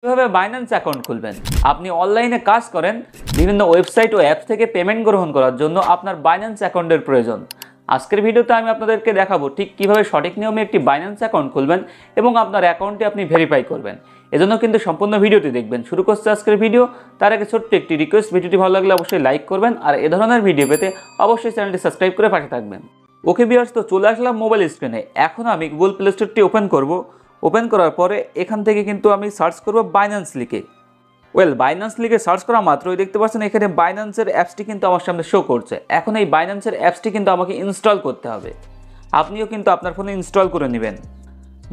কিভাবে Binance account খুলবেন। আপনি অনলাইনে কাজ করেন, বিভিন্ন ওয়েবসাইট ও অ্যাপস থেকে পেমেন্ট গ্রহণ করার জন্য আপনার বাইন্যান্স অ্যাকাউন্টের প্রয়োজন। আজকের ভিডিওতে আমি আপনাদেরকে দেখাবো ঠিক কিভাবে সঠিক নিয়মে একটি বাইন্যান্স অ্যাকাউন্ট খুলবেন এবং আপনার অ্যাকাউন্টটি আপনি ভেরিফাই করবেন। এজন্য কিন্তু সম্পূর্ণ ভিডিওটি দেখবেন। শুরু করছে আজকের ভিডিও। তার আগে ছোট্ট একটি রিকোয়েস্ট, ভিডিওটি ভালো লাগলে অবশ্যই লাইক করবেন আর এ ধরনের ভিডিও পেতে অবশ্যই চ্যানেলটি সাবস্ক্রাইব করে পাশে থাকবেন। ওকে ভিউয়ার্স, তো চলে আসলাম মোবাইল স্ক্রিনে। এখন আমি গুগল প্লে স্টোরটি ওপেন করব। ওপেন করার পরে এখান থেকে কিন্তু আমি সার্চ করব বাইন্যান্স লিখে। বাইন্যান্স লিখে সার্চ করা মাত্রই দেখতে পাচ্ছেন এখানে বাইন্যান্সের অ্যাপসটি কিন্তু আমার সামনে শো করছে। এখন এই বাইন্যান্সের অ্যাপসটি কিন্তু আমাকে ইনস্টল করতে হবে। আপনিও কিন্তু আপনার ফোনে ইনস্টল করে নেবেন।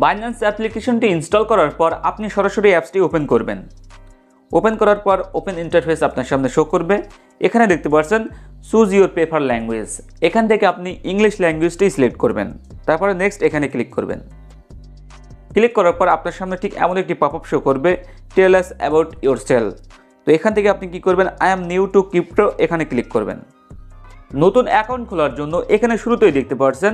বাইন্যান্স অ্যাপ্লিকেশনটি ইনস্টল করার পর আপনি সরাসরি অ্যাপসটি ওপেন করবেন। ওপেন করার পর ওপেন ইন্টারফেস আপনার সামনে শো করবে। এখানে দেখতে পাচ্ছেন চুজ ইউর প্রেফার ল্যাঙ্গুয়েজ। এখান থেকে আপনি ইংলিশ ল্যাঙ্গুয়েজটি সিলেক্ট করবেন। তারপরে নেক্সট এখানে ক্লিক করবেন। ক্লিক করার পর আপনার সামনে ঠিক এমন একটি পপআপ শো করবে, টেল আস অ্যাবাউট ইয়োরসেলফ। তো এখান থেকে আপনি কি করবেন, I am new two crypto, এখানে ক্লিক করবেন। নতুন অ্যাকাউন্ট খোলার জন্য এখানে শুরুতেই দেখতে পাচ্ছেন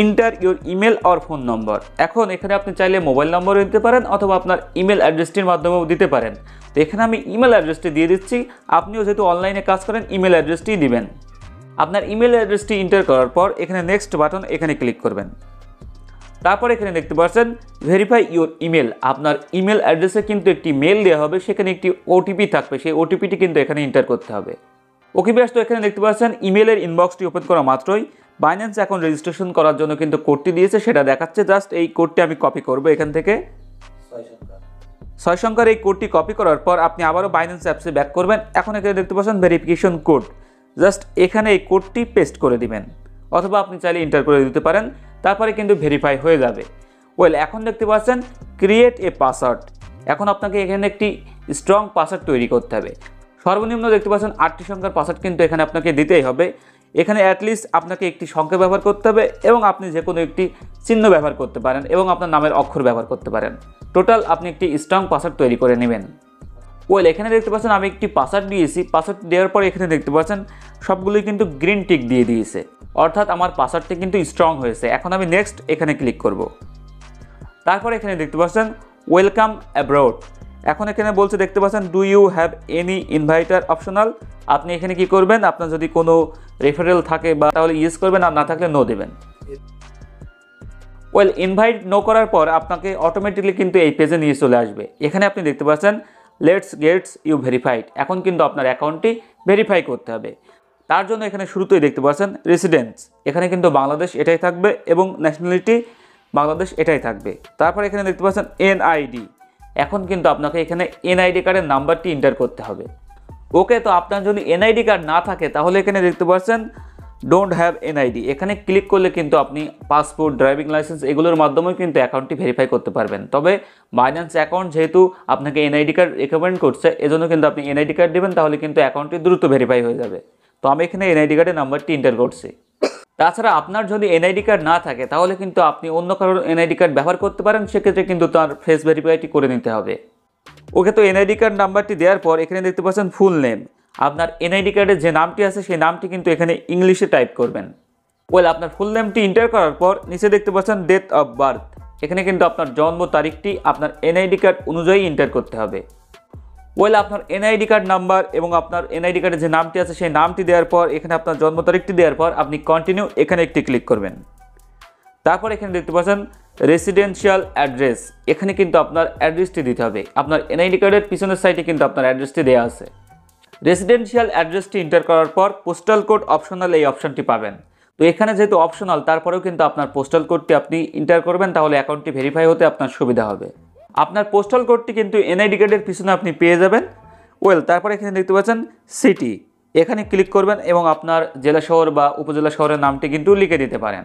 inter your email or phone নম্বর। এখন এখানে আপনি চাইলে মোবাইল নম্বরও দিতে পারেন অথবা আপনার ইমেল অ্যাড্রেসটির মাধ্যমেও দিতে পারেন। তো এখানে আমি ইমেল অ্যাড্রেসটি দিয়ে দিচ্ছি। আপনিও যেহেতু অনলাইনে কাজ করেন ইমেল অ্যাড্রেসটি দিবেন। আপনার ইমেল অ্যাড্রেসটি এন্টার করার পর এখানে নেক্সট বাটন এখানে ক্লিক করবেন। তারপর এখানে দেখতে পাচ্ছেন ভেরিফাই ইউর ইমেল। আপনার ইমেল অ্যাড্রেসে কিন্তু একটি মেল দেওয়া হবে, সেখানে একটি ওটিপি থাকবে, সেই ওটিপিটি কিন্তু এখানে এন্টার করতে হবে। ওকে ভিউয়ার্স, তো এখানে দেখতে পাচ্ছেন ইমেলের ইনবক্সটি ওপেন করা মাত্রই বাইন্যান্স অ্যাকাউন্ট রেজিস্ট্রেশন করার জন্য কিন্তু কোডটি দিয়েছে, সেটা দেখাচ্ছে। জাস্ট এই কোডটি আমি কপি করব। এখান থেকে 6 সংখ্যার এই কোডটি কপি করার পর আপনি আবারও বাইন্যান্স অ্যাপসে ব্যাক করবেন। এখন এখানে দেখতে পাচ্ছেন ভেরিফিকেশন কোড। জাস্ট এখানে এই কোডটি পেস্ট করে দিবেন অথবা আপনি চাইলে এন্টার করে দিতে পারেন। তারপরে কিন্তু ভেরিফাই হয়ে যাবে। এখন দেখতে পাচ্ছেন ক্রিয়েট এ পাসওয়ার্ড। এখন আপনাকে এখানে একটি স্ট্রং পাসওয়ার্ড তৈরি করতে হবে। সর্বনিম্ন দেখতে পাচ্ছেন 8টি সংখ্যার পাসওয়ার্ড কিন্তু এখানে আপনাকে দিতেই হবে। এখানে অ্যাটলিস্ট আপনাকে একটি সংখ্যা ব্যবহার করতে হবে এবং আপনি যে কোনো একটি চিহ্ন ব্যবহার করতে পারেন এবং আপনার নামের অক্ষর ব্যবহার করতে পারেন। টোটাল আপনি একটি স্ট্রং পাসওয়ার্ড তৈরি করে নেবেন। এখানে দেখতে পাচ্ছেন আমি একটি পাসওয়ার্ড দিয়েছি। পাসওয়ার্ড দেওয়ার পর এখানে দেখতে পাচ্ছেন সবগুলোই কিন্তু গ্রিন টিক দিয়ে দিয়েছে, অর্থাৎ আমার পাসওয়ার্ডটি কিন্তু স্ট্রং হয়েছে। এখন আমি নেক্সট এখানে ক্লিক করব। তারপর এখানে দেখতে পাচ্ছেন ওয়েলকাম অ্যাব্রড। এখন এখানে বলছে দেখতে পাচ্ছেন do you have any inviter optional. আপনি এখানে কি করবেন, আপনার যদি কোনো রেফারেল থাকে বা তাহলে ইয়েস করবেন, আর না থাকলে নো দেবেন। ইনভাইট নো করার পর আপনাকে অটোমেটিকলি কিন্তু এই পেজে নিয়ে চলে আসবে। এখানে আপনি দেখতে পাচ্ছেন লেটস গেটস ইউ ভেরিফাইড। এখন কিন্তু আপনার অ্যাকাউন্টটি ভেরিফাই করতে হবে। তার জন্য এখানে শুরুতেই দেখতে পাচ্ছেন রেসিডেন্স। এখানে কিন্তু বাংলাদেশ এটাই থাকবে এবং ন্যাশনালিটি বাংলাদেশ এটাই থাকবে। তারপর এখানে দেখতে পাচ্ছেন এনআইডি। এখন কিন্তু আপনাকে এখানে এনআইডি কার্ডের নাম্বারটি এন্টার করতে হবে। ওকে, তো আপনার যদি এনআইডি কার্ড না থাকে তাহলে এখানে দেখতে পাচ্ছেন ডোন্ট হ্যাভ এনআইডি। এখানে ক্লিক করলে কিন্তু আপনি পাসপোর্ট, ড্রাইভিং লাইসেন্স এগুলোর মাধ্যমেও কিন্তু অ্যাকাউন্টটি ভেরিফাই করতে পারবেন। তবে বাইন্যান্স অ্যাকাউন্ট যেহেতু আপনাকে এনআইডি কার্ড রেকমেন্ড করছে, এজন্য কিন্তু আপনি এনআইডি কার্ড দেবেন, তাহলে কিন্তু অ্যাকাউন্টটি দ্রুত ভেরিফাই হয়ে যাবে। তো আমি এখানে এনআইডি কার্ডের নাম্বারটি এন্টার করছি। তাছাড়া আপনার যদি এনআইডি কার্ড না থাকে তাহলে কিন্তু আপনি অন্য কারোর এনআইডি কার্ড ব্যবহার করতে পারেন, সেক্ষেত্রে কিন্তু তার ফেস ভেরিফাইটি করে নিতে হবে। ওকে, তো এনআইডি কার্ড নাম্বারটি দেওয়ার পর এখানে দেখতে পাচ্ছেন ফুল নেম। আপনার এনআইডি কার্ডের যে নামটি আছে সেই নামটি কিন্তু এখানে ইংলিশে টাইপ করবেন। আপনার ফুল নেমটি এন্টার করার পর নিচে দেখতে পাচ্ছেন ডেট অফ বার্থ। এখানে কিন্তু আপনার জন্ম তারিখটি আপনার এনআইডি কার্ড অনুযায়ী এন্টার করতে হবে। আপনার এনআইডি কার্ড নাম্বার এবং আপনার এনআইডি কার্ডের যে নামটি আছে সেই নামটি দেওয়ার পর এখানে আপনার জন্ম তারিখটি দেওয়ার পর আপনি কন্টিনিউ এখানে একটি ক্লিক করবেন। তারপর এখানে দেখতে পাচ্ছেন রেসিডেন্সিয়াল অ্যাড্রেস। এখানে কিন্তু আপনার অ্যাড্রেসটি দিতে হবে। আপনার এনআইডি কার্ডের পিছনের সাইডে কিন্তু আপনার অ্যাড্রেসটি দেওয়া আছে। রেসিডেন্সিয়াল অ্যাড্রেসটি এন্টার করার পর পোস্টাল কোড অপশনাল এই অপশনটি পাবেন। তো এখানে যেহেতু অপশনাল, তারপরেও কিন্তু আপনার পোস্টাল কোডটি আপনি এন্টার করবেন, তাহলে অ্যাকাউন্টটি ভেরিফাই হতে আপনার সুবিধা হবে। আপনার পোস্টাল কোডটি কিন্তু এনআইডি কার্ডের পিছনে আপনি পেয়ে যাবেন। তারপরে এখানে দেখতে পাচ্ছেন সিটি। এখানে ক্লিক করবেন এবং আপনার জেলা শহর বা উপজেলা শহরের নামটি কিন্তু লিখে দিতে পারেন।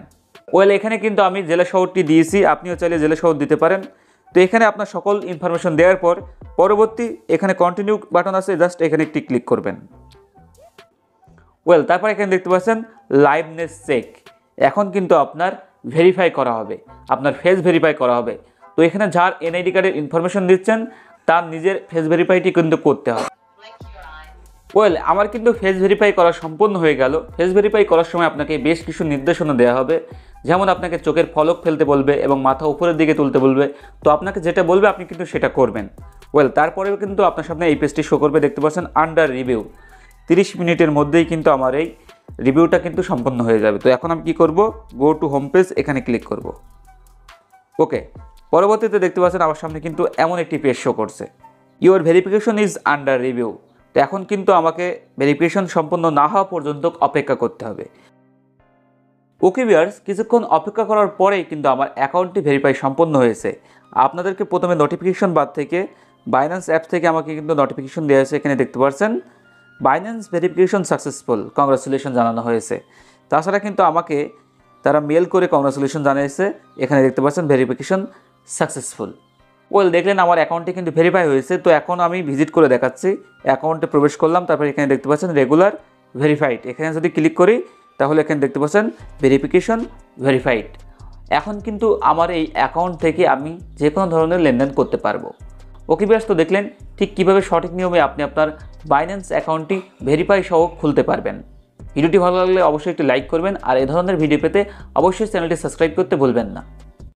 এখানে কিন্তু আমি জেলা শহরটি দিয়েছি, আপনিও চাইলে জেলা শহর দিতে পারেন। তো এখানে আপনার সকল ইনফরমেশন দেওয়ার পর পরবর্তী এখানে কন্টিনিউ বাটন আছে, জাস্ট এখানে একটি ক্লিক করবেন। তারপর এখানে দেখতে পাচ্ছেন লাইভনেস চেক। এখন কিন্তু আপনার ভেরিফাই করা হবে, আপনার ফেস ভেরিফাই করা হবে। তো এখানে যার এনআইডি কার্ডের ইনফরমেশন দিচ্ছেন তার নিজের ফেস ভেরিফাইটি কিন্তু করতে হবে। আমার কিন্তু ফেস ভেরিফাই করা সম্পূর্ণ হয়ে গেল। ফেস ভেরিফাই করার সময় আপনাকে বেশ কিছু নির্দেশনা দেওয়া হবে, যেমন আপনাকে চোখের পলক ফেলতে বলবে এবং মাথা উপরের দিকে তুলতে বলবে। তো আপনাকে যেটা বলবে আপনি কিন্তু সেটা করবেন। তারপরেও কিন্তু আপনার সামনে এই পেজটি শো করবে, দেখতে পাচ্ছেন আন্ডার রিভিউ। 30 মিনিটের মধ্যেই কিন্তু আমার এই রিভিউটা কিন্তু সম্পন্ন হয়ে যাবে। তো এখন আমি কি করব, গো টু হোম পেজ, এখানে ক্লিক করব। ওকে, পরবর্তীতে দেখতে পাচ্ছেন আমার সামনে কিন্তু এমন একটি পেজ শো করছে, your verification is under review. তো এখন কিন্তু আমাকে ভেরিফিকেশন সম্পন্ন না হওয়া পর্যন্ত অপেক্ষা করতে হবে। ওকে ভিউয়ার্স, কিছুক্ষণ অপেক্ষা করার পরেই কিন্তু আমার অ্যাকাউন্টটি ভেরিফাই সম্পন্ন হয়েছে। আপনাদেরকে প্রথমে নোটিফিকেশন বার থেকে বাইন্যান্স অ্যাপস থেকে আমাকে কিন্তু নোটিফিকেশন দেওয়া হয়েছে, এখানে দেখতে পাচ্ছেন বাইন্যান্স ভেরিফিকেশন সাকসেসফুল, কংগ্রাচুলেশন জানানো হয়েছে। তাছাড়া কিন্তু আমাকে তারা মেল করে কংগ্রাচুলেশন জানিয়েছে, এখানে দেখতে পাচ্ছেন ভেরিফিকেশন সাকসেসফুল। দেখলেন আমার অ্যাকাউন্টটি কিন্তু ভেরিফাই হয়েছে। তো এখন আমি ভিজিট করে দেখাচ্ছি, অ্যাকাউন্টে প্রবেশ করলাম, তারপর এখানে দেখতে পাচ্ছেন রেগুলার ভেরিফাইড, এখানে যদি ক্লিক করি তাহলে এখানে দেখতে পাচ্ছেন ভেরিফিকেশন ভেরিফাইড। এখন কিন্তু আমার এই অ্যাকাউন্ট থেকে আমি যে কোনো ধরনের লেনদেন করতে পারবো। ওকে ভিউয়ার্স, তো দেখলেন ঠিক কীভাবে সঠিক নিয়মে আপনি আপনার বাইন্যান্স অ্যাকাউন্টটি ভেরিফাই সহ খুলতে পারবেন। ভিডিওটি ভালো লাগলে অবশ্যই একটি লাইক করবেন, আর এই ধরনের ভিডিও পেতে অবশ্যই চ্যানেলটি সাবস্ক্রাইব করতে ভুলবেন না।